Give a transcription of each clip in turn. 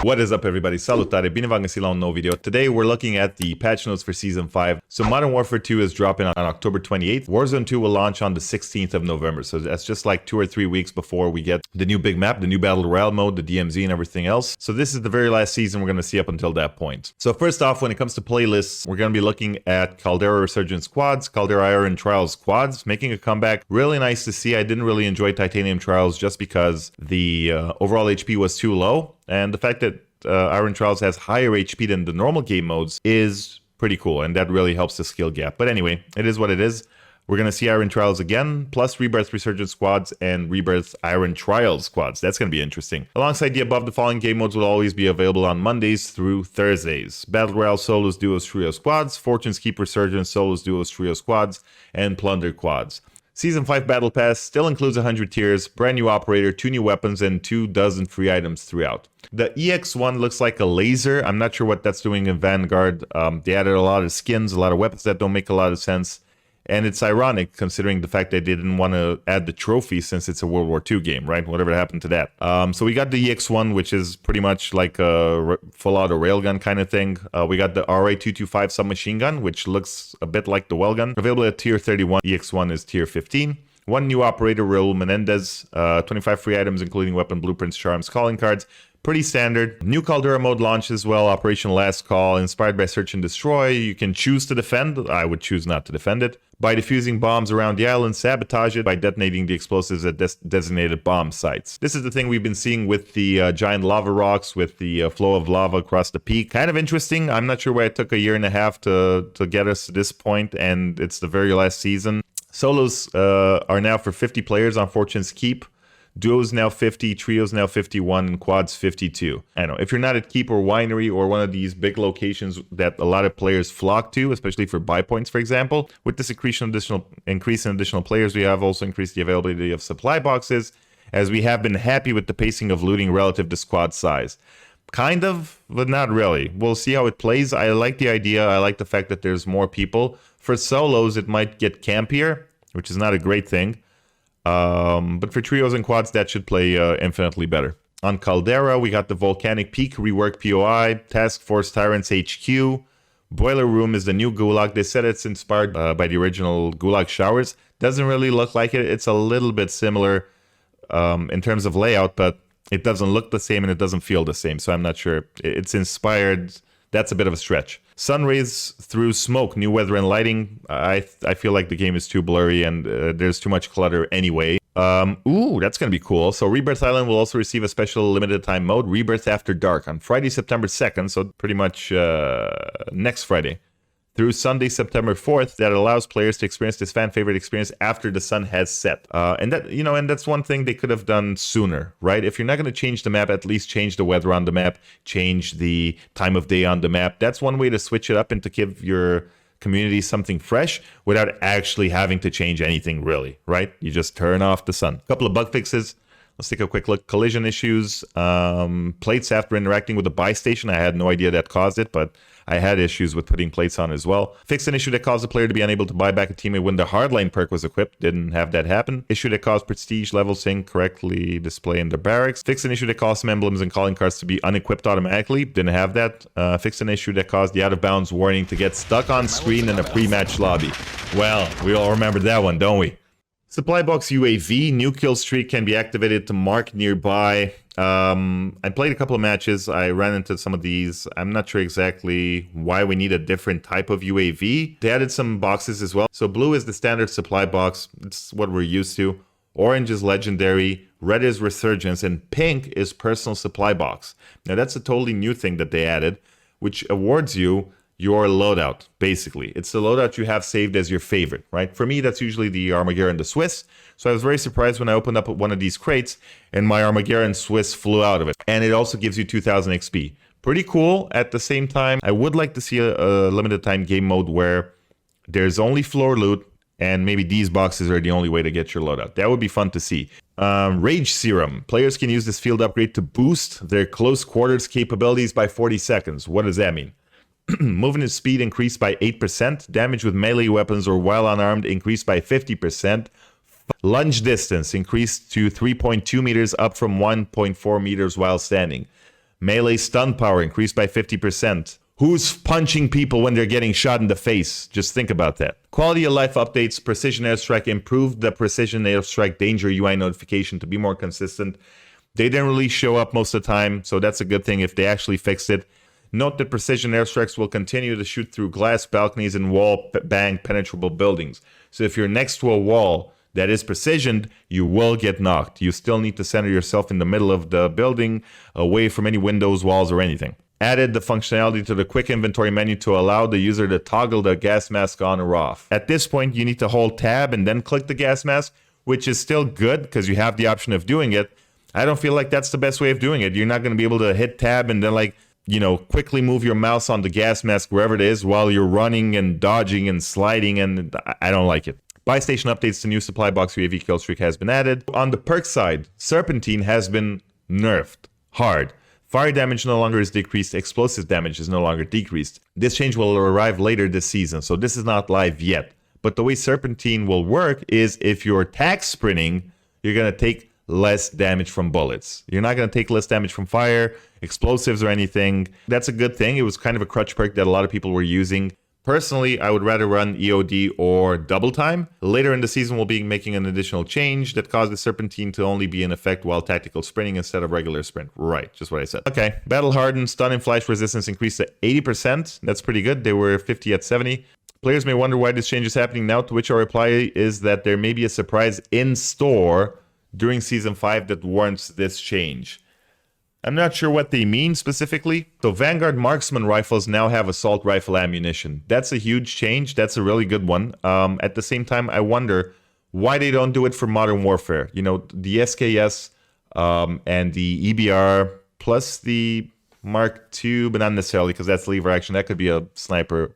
What is up, everybody? Salutare, bine-v-am găsit la un nou video. Today we're looking at the patch notes for Season 5. So Modern Warfare 2 is dropping on October 28th. Warzone 2 will launch on the 16th of November. So that's just like 2 or 3 weeks before we get the new big map, the new Battle Royale mode, the DMZ and everything else. So this is the very last season we're going to see up until that point. So first off, when it comes to playlists, we're going to be looking at Caldera Resurgence squads, Caldera Iron Trials squads, making a comeback. Really nice to see. I didn't really enjoy Titanium Trials just because the overall HP was too low. And the fact that Iron Trials has higher HP than the normal game modes is pretty cool, and that really helps the skill gap. But anyway, it is what it is. We're going to see Iron Trials again, plus Rebirth Resurgence squads and Rebirth Iron Trials squads. That's going to be interesting. Alongside the above, the following game modes will always be available on Mondays through Thursdays. Battle Royale Solos, Duos, Trio squads, Fortune's Keep Resurgence Solos, Duos, Trio squads, and Plunder quads. Season 5 Battle Pass still includes 100 tiers, brand new operator, 2 new weapons, and 24 free items throughout. The EX1 looks like a laser. I'm not sure what that's doing in Vanguard. They added a lot of skins, a lot of weapons that don't make a lot of sense. And it's ironic considering the fact they didn't want to add the trophy since it's a World War II game, right? Whatever happened to that. So we got the EX1, which is pretty much like a full-auto railgun kind of thing. We got the RA225 submachine gun, which looks a bit like the Wellgun. Available at tier 31. EX1 is tier 15. 1 new operator, Raul Menendez. 25 free items, including weapon blueprints, charms, calling cards. Pretty standard. New Caldera mode launch as well. Operation Last Call, inspired by Search and Destroy. You can choose to defend. I would choose not to defend it. By defusing bombs around the island, sabotage it by detonating the explosives at designated bomb sites. This is the thing we've been seeing with the giant lava rocks, with the flow of lava across the peak. Kind of interesting. I'm not sure why it took a year and a half to get us to this point, and it's the very last season. Solos are now for 50 players on Fortune's Keep. Duos now 50, Trios now 51, and Quads 52. I know, if you're not at Keep or Winery or one of these big locations that a lot of players flock to, especially for buy points, for example, with this increase in additional players, we have also increased the availability of supply boxes, as we have been happy with the pacing of looting relative to squad size. Kind of, but not really. We'll see how it plays. I like the idea. I like the fact that there's more people. For solos, it might get campier, which is not a great thing. But for trios and quads, that should play infinitely better. On Caldera, we got the Volcanic Peak rework POI, Task Force Tyrants HQ, Boiler Room is the new Gulag. They said it's inspired by the original Gulag Showers. Doesn't really look like it. It's a little bit similar in terms of layout, but it doesn't look the same and it doesn't feel the same. So I'm not sure. It's inspired. That's a bit of a stretch. Sun rays through smoke, new weather and lighting. I feel like the game is too blurry and there's too much clutter anyway. Ooh, that's going to be cool. So Rebirth Island will also receive a special limited time mode, Rebirth After Dark, on Friday, September 2nd. So pretty much next Friday. Through Sunday, September 4th, that allows players to experience this fan favorite experience after the sun has set. And that's one thing they could have done sooner, right? If you're not going to change the map, at least change the weather on the map, change the time of day on the map. That's one way to switch it up and to give your community something fresh without actually having to change anything really, right? You just turn off the sun. A couple of bug fixes. Let's take a quick look. Collision issues, plates after interacting with the buy station. I had no idea that caused it, but I had issues with putting plates on as well. Fixed an issue that caused the player to be unable to buy back a teammate when the hardline perk was equipped. Didn't have that happen. Issue that caused prestige levels incorrectly display in the barracks. Fixed an issue that caused some emblems and calling cards to be unequipped automatically. Didn't have that. Fixed an issue that caused the out of bounds warning to get stuck on screen in a pre-match lobby. Well, we all remember that one, don't we? Supply box UAV, new kill streak can be activated to mark nearby. I played a couple of matches. I ran into some of these. I'm not sure exactly why we need a different type of UAV. They added some boxes as well. So blue is the standard supply box. It's what we're used to. Orange is legendary. Red is resurgence. And pink is personal supply box. Now that's a totally new thing that they added, which awards you your loadout, basically. It's the loadout you have saved as your favorite, right? For me, that's usually the Armageddon, the Swiss. So I was very surprised when I opened up one of these crates and my Armageddon Swiss flew out of it. And it also gives you 2000 XP. Pretty cool. At the same time, I would like to see a limited time game mode where there's only floor loot and maybe these boxes are the only way to get your loadout. That would be fun to see. Rage Serum. Players can use this field upgrade to boost their close quarters capabilities by 40 seconds. What does that mean? Movement speed increased by 8%. Damage with melee weapons or while unarmed increased by 50%. Lunge distance increased to 3.2 meters, up from 1.4 meters while standing. Melee stun power increased by 50%. Who's punching people when they're getting shot in the face? Just think about that. Quality of life updates. Precision airstrike improved the precision airstrike danger UI notification to be more consistent. They didn't really show up most of the time, so that's a good thing if they actually fixed it. Note that precision airstrikes will continue to shoot through glass balconies and wall-bang penetrable buildings. So if you're next to a wall that is precisioned, you will get knocked. You still need to center yourself in the middle of the building, away from any windows, walls, or anything. Added the functionality to the quick inventory menu to allow the user to toggle the gas mask on or off. At this point, you need to hold tab and then click the gas mask, which is still good because you have the option of doing it. I don't feel like that's the best way of doing it. You're not going to be able to hit tab and then quickly move your mouse on the gas mask wherever it is while you're running and dodging and sliding, and I don't like it. Buy station updates to new supply box UAV kill streak has been added. On the perk side, Serpentine has been nerfed hard. Fire damage no longer is decreased, explosive damage is no longer decreased. This change will arrive later this season, so this is not live yet. But the way Serpentine will work is if you're tac sprinting, you're going to take less damage from bullets. You're not going to take less damage from fire, explosives, or anything. That's a good thing. It was kind of a crutch perk that a lot of people were using. Personally, I would rather run EOD or double time. Later in the season, we'll be making an additional change that causes Serpentine to only be in effect while tactical sprinting instead of regular sprint. Right, just what I said. Okay, battle hardened, stun and flash resistance increased to 80%. That's pretty good. They were 50 at 70. Players may wonder why this change is happening now, to which our reply is that there may be a surprise in store during Season 5 that warrants this change. I'm not sure what they mean specifically. So Vanguard Marksman Rifles now have assault rifle ammunition. That's a huge change. That's a really good one. At the same time, I wonder why they don't do it for Modern Warfare. You know, the SKS and the EBR plus the Mark II, but not necessarily because that's lever action. That could be a sniper.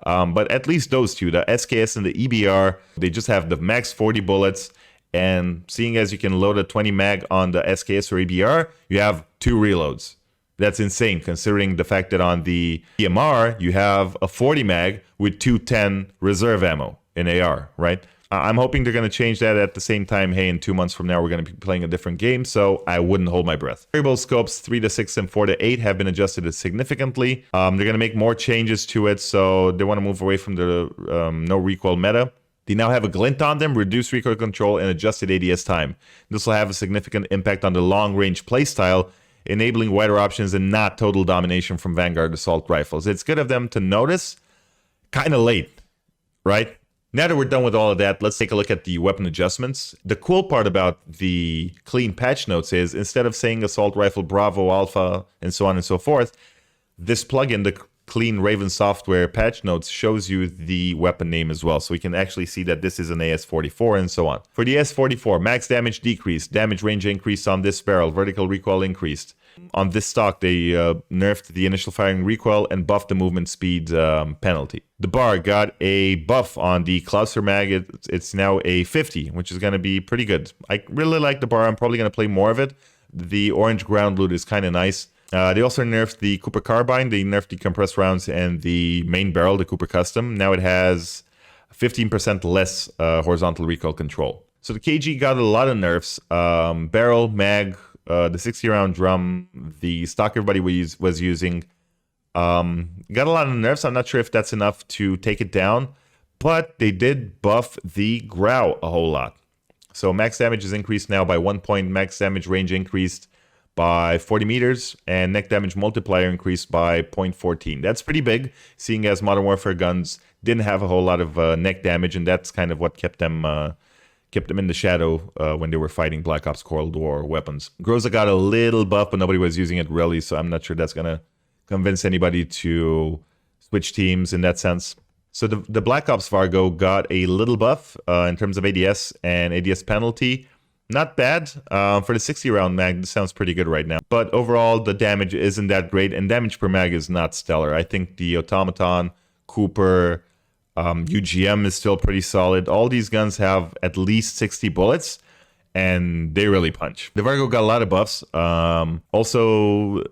But at least those two, the SKS and the EBR, they just have the max 40 bullets. And seeing as you can load a 20 mag on the SKS or EBR, you have 2 reloads. That's insane considering the fact that on the EMR, you have a 40 mag with 210 reserve ammo in AR, right? I'm hoping they're going to change that at the same time. Hey, in 2 months from now, we're going to be playing a different game, so I wouldn't hold my breath. Variable scopes 3 to 6 and 4 to 8 have been adjusted significantly. They're going to make more changes to it, so they want to move away from the no recoil meta. They now have a glint on them, reduced recoil control, and adjusted ADS time. This will have a significant impact on the long-range playstyle, enabling wider options and not total domination from Vanguard assault rifles. It's good of them to notice, kind of late, right? Now that we're done with all of that, let's take a look at the weapon adjustments. The cool part about the clean patch notes is, instead of saying assault rifle Bravo, Alpha, and so on and so forth, this plugin, the Clean Raven software patch notes, shows you the weapon name as well, so we can actually see that this is an AS44 and so on. For the AS44, max damage decreased, damage range increased on this barrel, vertical recoil increased. On this stock, they nerfed the initial firing recoil and buffed the movement speed penalty. The bar got a buff on the Clouser mag. It's now a 50, which is going to be pretty good. I really like the bar. I'm probably going to play more of it. The orange ground loot is kind of nice. They also nerfed the Cooper carbine, they nerfed the compressed rounds, and the main barrel, the Cooper Custom. Now it has 15% less horizontal recoil control. So the KG got a lot of nerfs. Barrel, mag, the 60-round drum, the stock everybody was using. Got a lot of nerfs. I'm not sure if that's enough to take it down, but they did buff the Grow a whole lot. So max damage is increased now by 1 point, max damage range increased by 40 meters, and neck damage multiplier increased by 0.14. That's pretty big, seeing as Modern Warfare guns didn't have a whole lot of neck damage, and that's kind of what kept them in the shadow when they were fighting Black Ops Cold War weapons. Groza got a little buff, but nobody was using it really, so I'm not sure that's gonna convince anybody to switch teams in that sense. So the Black Ops Vargo got a little buff in terms of ADS and ADS penalty. Not bad. For the 60-round mag, this sounds pretty good right now. But overall, the damage isn't that great, and damage per mag is not stellar. I think the Automaton, Cooper, UGM is still pretty solid. All these guns have at least 60 bullets, and they really punch. The Vargo got a lot of buffs. Also,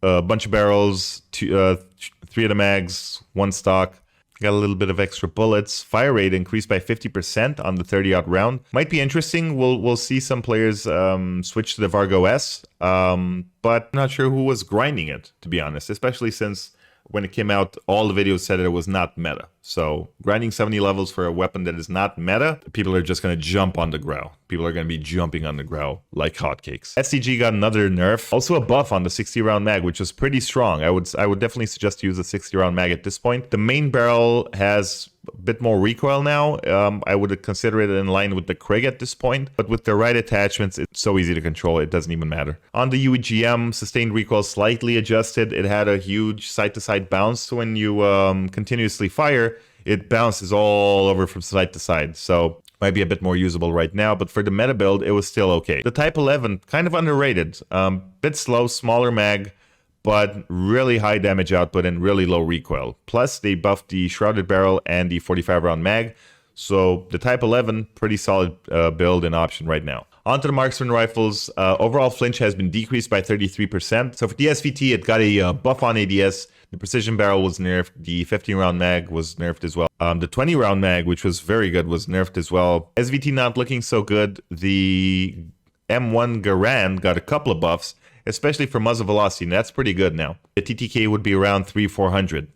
a bunch of barrels, 3 of the mags, 1 stock. Got a little bit of extra bullets. Fire rate increased by 50% on the 30-aught round. Might be interesting. We'll see some players switch to the Vargo S, but I'm not sure who was grinding it, to be honest, especially since when it came out, all the videos said it was not meta. So grinding 70 levels for a weapon that is not meta, people are just going to jump on the Grau. People are going to be jumping on the Grau like hotcakes. SCG got another nerf. Also a buff on the 60-round mag, which was pretty strong. I would definitely suggest to use a 60-round mag at this point. The main barrel has a bit more recoil now. I would consider it in line with the Krig at this point, but with the right attachments, it's so easy to control, it doesn't even matter. On the UEGM, sustained recoil slightly adjusted. It had a huge side-to-side bounce, so when you continuously fire, it bounces all over from side to side, so might be a bit more usable right now, but for the meta build, it was still okay. The Type 11, kind of underrated. Bit slow, smaller mag, but really high damage output and really low recoil. Plus, they buffed the Shrouded Barrel and the 45-round mag, so the Type 11, pretty solid build and option right now. Onto the Marksman Rifles. Overall flinch has been decreased by 33%. So for the SVT, it got a buff on ADS. The Precision Barrel was nerfed. The 15-round mag was nerfed as well. The 20-round mag, which was very good, was nerfed as well. SVT not looking so good. The M1 Garand got a couple of buffs, especially for muzzle velocity, and that's pretty good now. The TTK would be around 300-400,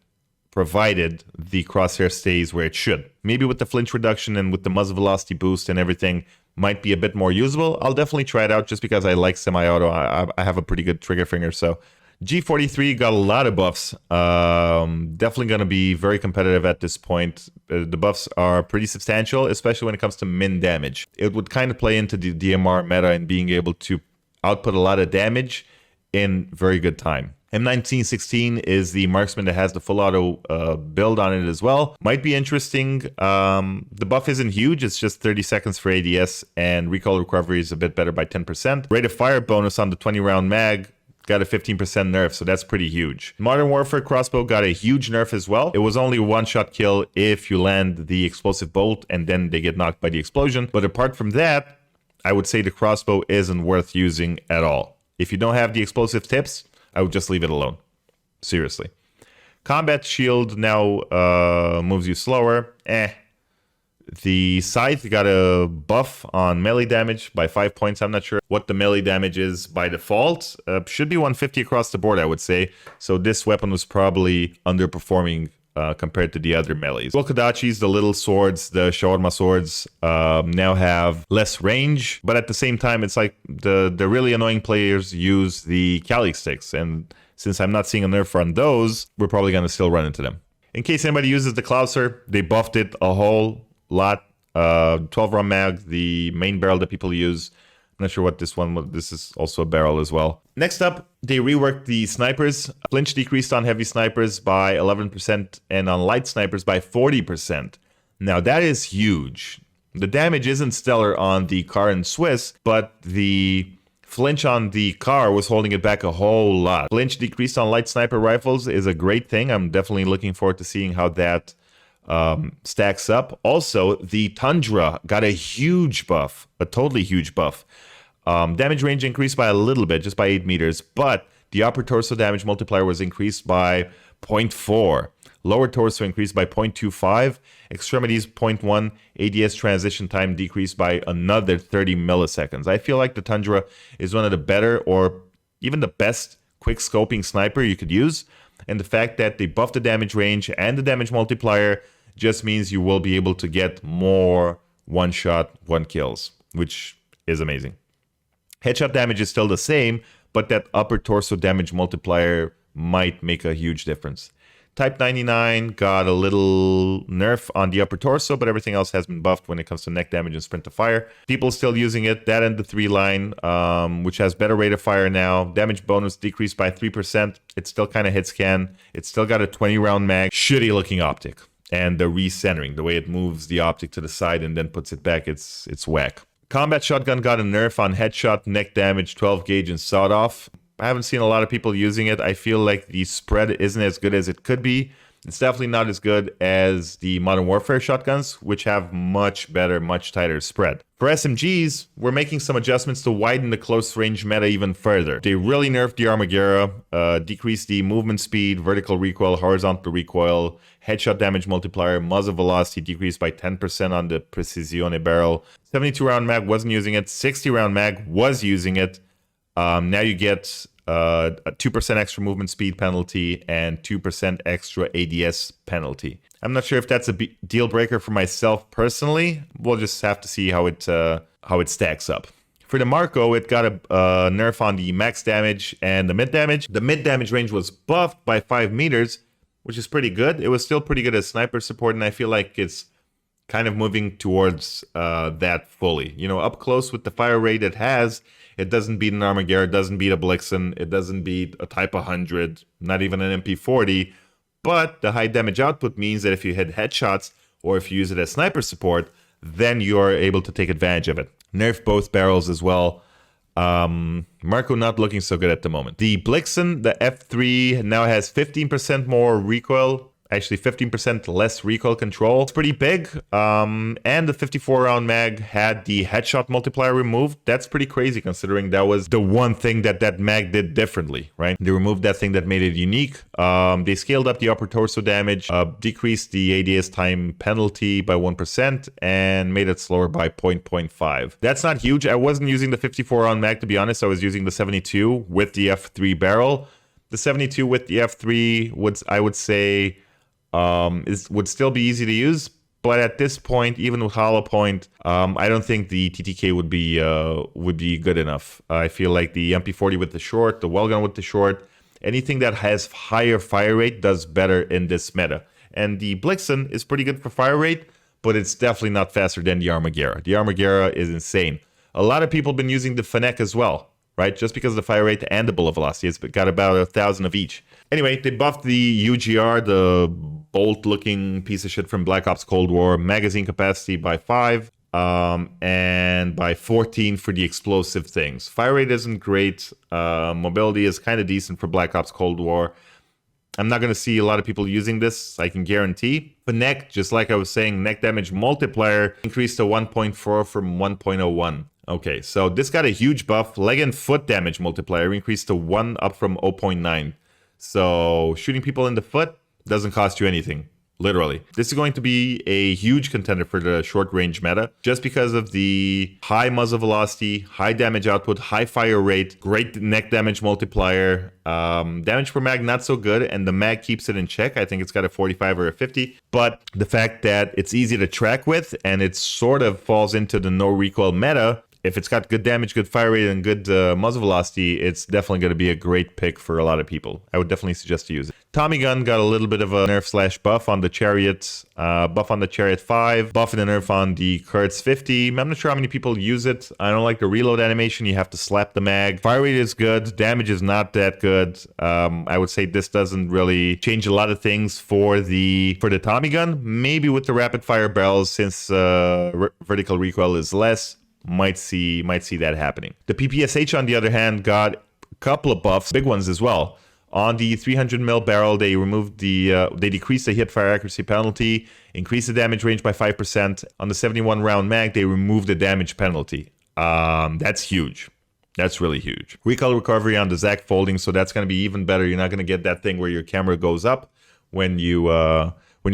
provided the crosshair stays where it should. Maybe with the flinch reduction and with the muzzle velocity boost and everything, might be a bit more usable. I'll definitely try it out just because I like semi-auto. I have a pretty good trigger finger, so G43 got a lot of buffs. Definitely going to be very competitive at this point. The buffs are pretty substantial, especially when it comes to min damage. It would kind of play into the DMR meta and being able to output a lot of damage in very good time. M1916 is the marksman that has the full auto build on it as well. Might be interesting. The buff isn't huge. It's just 30 seconds for ADS, and recoil recovery is a bit better by 10%. Rate of fire bonus on the 20-round mag got a 15% nerf, so that's pretty huge. Modern Warfare crossbow got a huge nerf as well. It was only a one-shot kill if you land the explosive bolt and then they get knocked by the explosion. But apart from that, I would say the crossbow isn't worth using at all. If you don't have the explosive tips, I would just leave it alone. Seriously. Combat shield now moves you slower. The scythe got a buff on melee damage by 5 points. I'm not sure what the melee damage is by default. Should be 150 across the board, I would say. So this weapon was probably underperforming compared to the other melees. Wokodachis, the little swords, the shawarma swords, now have less range. But at the same time, it's like the really annoying players use the Kali sticks. And since I'm not seeing a nerf on those, we're probably going to still run into them. In case anybody uses the Clouser, they buffed it a whole lot. 12-round mag, the main barrel that people use. I'm not sure what this one was. This is also a barrel as well. Next up, they reworked the snipers. Flinch decreased on heavy snipers by 11% and on light snipers by 40%. Now that is huge. The damage isn't stellar on the car and Swiss, but the flinch on the car was holding it back a whole lot. Flinch decreased on light sniper rifles is a great thing. I'm definitely looking forward to seeing how that stacks up. Also, the Tundra got a huge buff, a totally huge buff. Damage range increased by a little bit, just by 8 meters, but the upper torso damage multiplier was increased by 0.4. Lower torso increased by 0.25. Extremities 0.1. ADS transition time decreased by another 30 milliseconds. I feel like the Tundra is one of the better or even the best quick scoping sniper you could use. And the fact that they buffed the damage range and the damage multiplier just means you will be able to get more one-shot, one-kills, which is amazing. Headshot damage is still the same, but that upper torso damage multiplier might make a huge difference. Type 99 got a little nerf on the upper torso, but everything else has been buffed when it comes to neck damage and sprint to fire. People still using it. That and the 3 line, which has better rate of fire now. Damage bonus decreased by 3%. It still kind of hit scan. It's still got a 20-round mag. Shitty looking optic. And the recentering, the way it moves the optic to the side and then puts it back, it's whack. Combat shotgun got a nerf on headshot, neck damage, 12 gauge, and sawed off. I haven't seen a lot of people using it. I feel like the spread isn't as good as it could be. It's definitely not as good as the Modern Warfare shotguns, which have much better, much tighter spread. For SMGs, we're making some adjustments to widen the close range meta even further. They really nerfed the Armaguerra, decreased the movement speed, vertical recoil, horizontal recoil, headshot damage multiplier, muzzle velocity decreased by 10% on the Precisione barrel. 72 round mag wasn't using it, 60 round mag was using it. Now you get a 2% extra movement speed penalty and 2% extra ADS penalty. I'm not sure if that's a deal breaker for myself personally. We'll just have to see how it stacks up. For the Marco, it got a nerf on the max damage and the mid damage. The mid damage range was buffed by 5 meters, which is pretty good. It was still pretty good as sniper support, and I feel like it's kind of moving towards that fully. You know, up close with the fire rate it has, it doesn't beat an Armaguerra, it doesn't beat a Blixen, it doesn't beat a Type 100, not even an MP40. But the high damage output means that if you hit headshots or if you use it as sniper support, then you're able to take advantage of it. Nerf both barrels as well. Marco not looking so good at the moment. The Blixen, the F3, now has 15% more recoil. Actually 15% less recoil control. It's pretty big. And the 54 round mag had the headshot multiplier removed. That's pretty crazy considering that was the one thing that that mag did differently, right? They removed that thing that made it unique. They scaled up the upper torso damage, decreased the ADS time penalty by 1%, and made it slower by 0.5. That's not huge. I wasn't using the 54 round mag, to be honest. I was using the 72 with the F3 barrel. The 72 with the F3 I would say would still be easy to use, but at this point, even with hollow point, I don't think the TTK would be good enough. I feel like the MP40 with the short, the Wellgun with the short, anything that has higher fire rate does better in this meta. And the Blixen is pretty good for fire rate, but it's definitely not faster than the Armaguerra. The Armaguerra is insane. A lot of people have been using the Fennec as well, right? Just because of the fire rate and the bullet velocity. It's got about 1,000 of each. Anyway, they buffed the UGR, the bolt-looking piece of shit from Black Ops Cold War, magazine capacity by 5, and by 14 for the explosive things. Fire rate isn't great. Mobility is kind of decent for Black Ops Cold War. I'm not going to see a lot of people using this, I can guarantee. For neck, just like I was saying, neck damage multiplier increased to 1.4 from 1.01. Okay, so this got a huge buff. Leg and foot damage multiplier increased to 1 up from 0.9. So shooting people in the foot doesn't cost you anything, literally. This is going to be a huge contender for the short range meta, just because of the high muzzle velocity, high damage output, high fire rate, great neck damage multiplier. Damage per mag not so good, and the mag keeps it in check. I think it's got a 45 or a 50, but the fact that it's easy to track with and it sort of falls into the no recoil meta, if it's got good damage, good fire rate, and good muzzle velocity, it's definitely going to be a great pick for a lot of people. I would definitely suggest to use it. Tommy gun got a little bit of a nerf / buff on the Chariot, buff on the Chariot 5, buff and a nerf on the Kurtz 50. I'm not sure how many people use it. I don't like the reload animation. You have to slap the mag. Fire rate is good. Damage is not that good. I would say this doesn't really change a lot of things for the Tommy gun. Maybe with the rapid fire barrels, since vertical recoil is less. Might see that happening. The PPSH, on the other hand, got a couple of buffs, big ones as well. On the 300mm barrel, they removed they decreased the hip fire accuracy penalty, increased the damage range by 5%. On the 71 round mag, they removed the damage penalty. That's huge. That's really huge. Recoil recovery on the Zac folding, so that's going to be even better. You're not going to get that thing where your camera goes up when you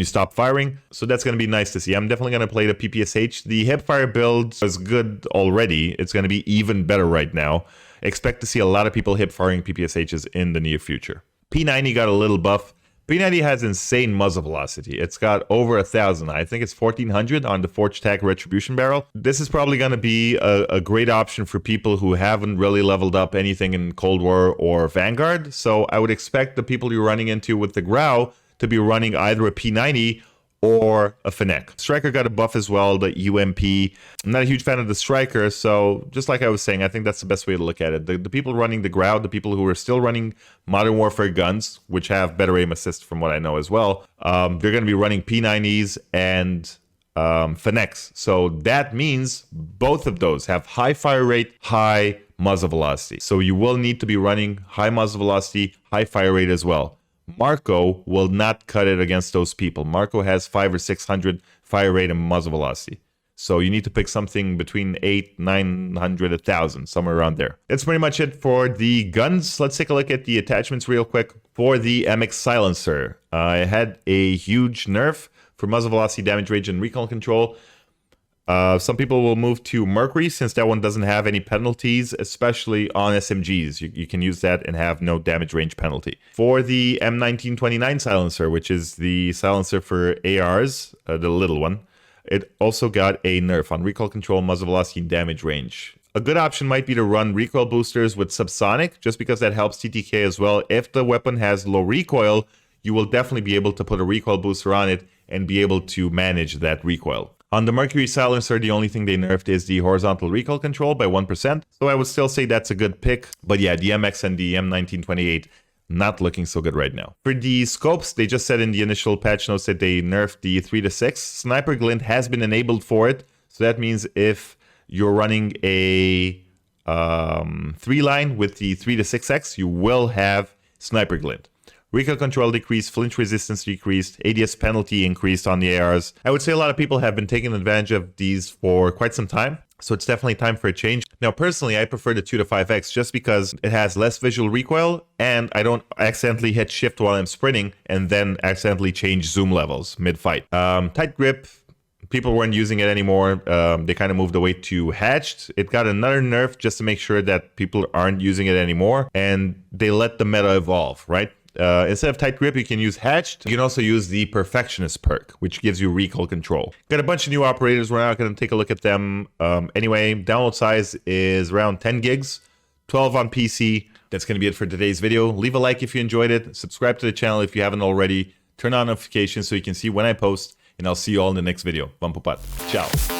stop firing. So that's going to be nice to see. I'm definitely going to play the PPSH. The hipfire build is good already. It's going to be even better right now. Expect to see a lot of people hipfiring PPSHs in the near future. P90 got a little buff. P90 has insane muzzle velocity. It's got over 1,000. I think it's 1,400 on the Forge Tag Retribution barrel. This is probably going to be a great option for people who haven't really leveled up anything in Cold War or Vanguard. So I would expect the people you're running into with the Grau to be running either a P90 or a Fennec. Striker got a buff as well, the UMP. I'm not a huge fan of the Striker, so just like I was saying, I think that's the best way to look at it. The people running the Grau, the people who are still running Modern Warfare guns, which have better aim assist from what I know as well, they're going to be running P90s and Fennecs. So that means both of those have high fire rate, high muzzle velocity. So you will need to be running high muzzle velocity, high fire rate as well. Marco will not cut it against those people. Marco has 500 or 600 fire rate and muzzle velocity. So you need to pick something between 800, 900, 1,000, somewhere around there. That's pretty much it for the guns. Let's take a look at the attachments real quick. For the MX silencer, I had a huge nerf for muzzle velocity, damage range, and recoil control. Some people will move to Mercury since that one doesn't have any penalties, especially on SMGs. You can use that and have no damage range penalty. For the M1929 silencer, which is the silencer for ARs, the little one, it also got a nerf on recoil control, muzzle velocity, and damage range. A good option might be to run recoil boosters with subsonic, just because that helps TTK as well. If the weapon has low recoil, you will definitely be able to put a recoil booster on it and be able to manage that recoil. On the Mercury silencer, the only thing they nerfed is the horizontal recoil control by 1%. So I would still say that's a good pick. But yeah, the MX and the M1928, not looking so good right now. For the scopes, they just said in the initial patch notes that they nerfed the 3 to 6. Sniper glint has been enabled for it. So that means if you're running a 3-line with the 3 to 6X, you will have sniper glint. Recoil control decreased, flinch resistance decreased, ADS penalty increased on the ARs. I would say a lot of people have been taking advantage of these for quite some time, so it's definitely time for a change. Now, personally, I prefer the 2 to 5X just because it has less visual recoil and I don't accidentally hit shift while I'm sprinting and then accidentally change zoom levels mid-fight. Tight grip, people weren't using it anymore. They kind of moved away to hatched. It got another nerf just to make sure that people aren't using it anymore, and they let the meta evolve, right? Instead of tight grip, you can use hatched. You can also use the perfectionist perk, which gives you recoil control. Got a bunch of new operators. We're not going to take a look at them. Anyway, download size is around 10 gigs, 12 on PC. That's going to be it for today's video. Leave a like if you enjoyed it. Subscribe to the channel if you haven't already. Turn on notifications so you can see when I post. And I'll see you all in the next video. Vamos pro pato. Ciao.